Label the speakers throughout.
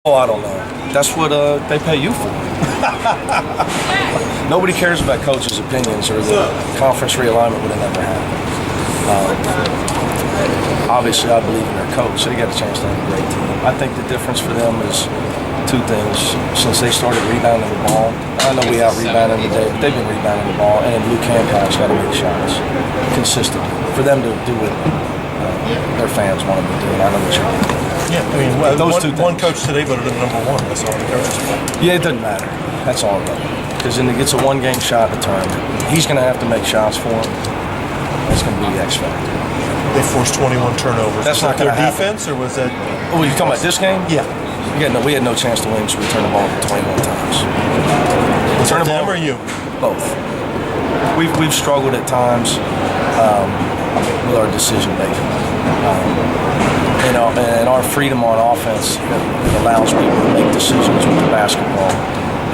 Speaker 1: Oh, I don't know. That's what they pay you for. Nobody cares about coaches' opinions, or the conference realignment would have never happened. Obviously, I believe in their coach, so they got a chance to have a great team. I think the difference for them is two things. Since they started rebounding the ball, I know we out-rebounded them today, but they've been rebounding the ball, and Luke Hancock's got to make shots consistently. For them to do what their fans want them to do, and I know what you're doing.
Speaker 2: Yeah, I mean, one coach today voted him number one. That's all the coaches.
Speaker 1: Yeah, it doesn't matter. That's all relevant. Because then it gets a one-game shot in the tournament. He's going to have to make shots for him. That's going to be the X factor.
Speaker 2: They forced 21 turnovers.
Speaker 1: That's not going to happen.
Speaker 2: Defense, or was that?
Speaker 1: Oh, you talking about this game?
Speaker 2: Yeah.
Speaker 1: We had no chance to win because we turned the ball 21 times.
Speaker 2: Was it them or you?
Speaker 1: Both. We've struggled at times with our decision making. And our freedom on offense allows people to make decisions with the basketball.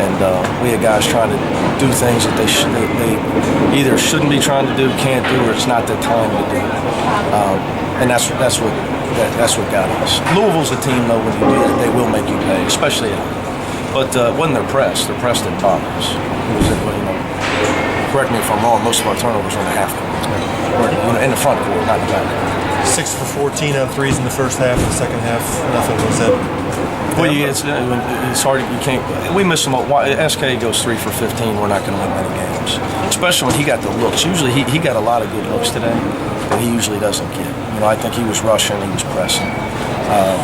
Speaker 1: And we had guys trying to do things that they either shouldn't be trying to do, can't do, or it's not their time to do. And that's what got us. Louisville's a team, though, when you do that, they will make you pay, especially at home. But it wasn't their press. Their press didn't bother us. Correct me if I'm wrong, most of our turnovers were in the half court. In the front court, not in the back court.
Speaker 2: 6 for 14 on threes in the first half. In the second half, nothing. Was that?
Speaker 1: Well, yeah, it's hard. You can't. We miss them. SK goes 3 for 15. We're not going to win many games, especially when he got the looks. Usually, he got a lot of good looks today that he usually doesn't get. I think he was rushing. He was pressing.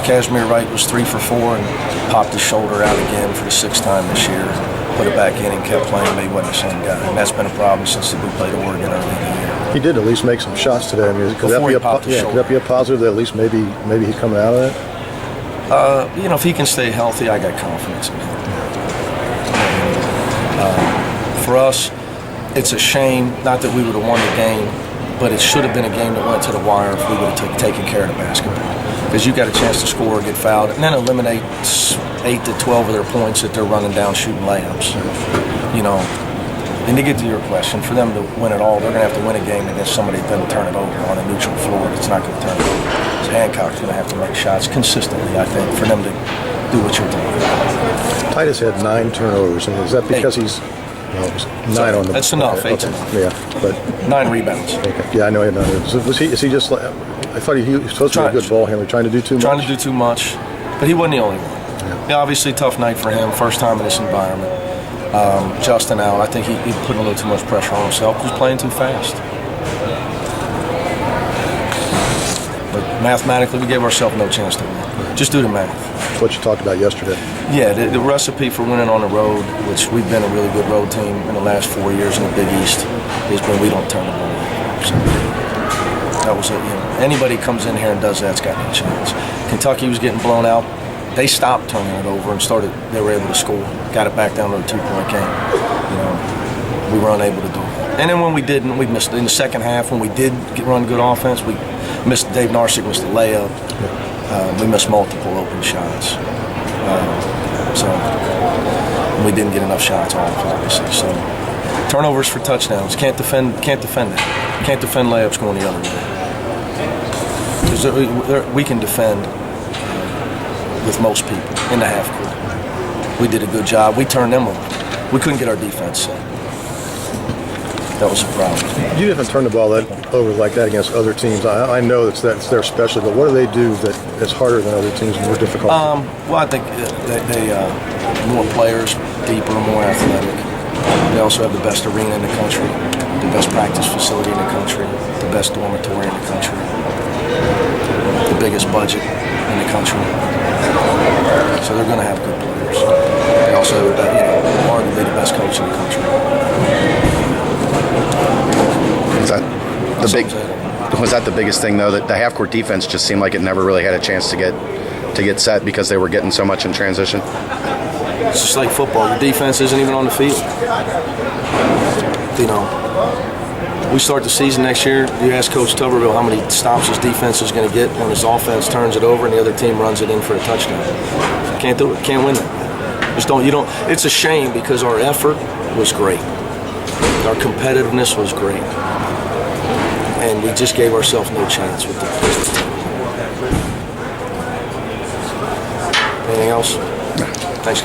Speaker 1: Casimir Wright was 3 for 4 and popped his shoulder out again for the 6th time this year. Put it back in and kept playing, but he wasn't the same guy. And that's been a problem since we played Oregon early in the year.
Speaker 3: He did at least make some shots today. I mean, could that be a positive that at least maybe he's coming out of that?
Speaker 1: If he can stay healthy, I got confidence in him. For us, it's a shame, not that we would have won the game, but it should have been a game that went to the wire if we would have taken care of the basketball. Because you got a chance to score, get fouled, and then eliminate 8 to 12 of their points that they're running down shooting layups. And to get to your question, for them to win it all, they're going to have to win a game against somebody that doesn't turn it over on a neutral floor. It's not going to turn it over. So Hancock's going to have to make shots consistently, I think, for them to do what you're doing.
Speaker 3: Titus had 9 turnovers, and is that because he's 9 on the?
Speaker 1: That's enough.
Speaker 3: Okay.
Speaker 1: 8's enough.
Speaker 3: Yeah, but
Speaker 1: 9 rebounds.
Speaker 3: Okay. Yeah, I know he had 9. So is he just? I thought he was supposed to be a good ball handler, trying to do too much.
Speaker 1: Trying to do too much, but he wasn't the only one. Yeah, obviously tough night for him. First time in this environment. Justin out. I think he put a little too much pressure on himself. He was playing too fast. But mathematically, we gave ourselves no chance to win. Just do the math.
Speaker 3: What you talked about yesterday.
Speaker 1: Yeah, the recipe for winning on the road, which we've been a really good road team in the last 4 years in the Big East, is when we don't turn the ball over. So that was it. Anybody comes in here and does that's got no chance. Kentucky was getting blown out. They stopped turning it over and they were able to score. Got it back down to a 2-point game. We were unable to do it. And then when we didn't, we missed in the second half. When we did run good offense, we missed. Dave Narsick missed the layup. We missed multiple open shots. So we didn't get enough shots off, obviously. So turnovers for touchdowns. Can't defend it. Can't defend layups going the other way. Because we can defend with most people in the half court. We did a good job. We turned them over. We couldn't get our defense set. That was a problem.
Speaker 3: You haven't turned the ball over like that against other teams. I know that's their specialty, but what do they do that is harder than other teams, more difficult?
Speaker 1: Well, I think they more players, deeper, more athletic. They also have the best arena in the country, the best practice facility in the country, the best dormitory in the country, the biggest budget in the country. So they're going to have good players. They also have, arguably the best coach in the country.
Speaker 4: Was that the biggest thing, though, that the half-court defense just seemed like it never really had a chance to get set because they were getting so much in transition?
Speaker 1: It's just like football. The defense isn't even on the field. We start the season next year. You ask Coach Tuberville how many stops his defense is going to get when his offense turns it over and the other team runs it in for a touchdown. Can't do it. Can't win that. Just don't. You don't. It's a shame because our effort was great. Our competitiveness was great. And we just gave ourselves no chance with the team. Anything else? Thanks.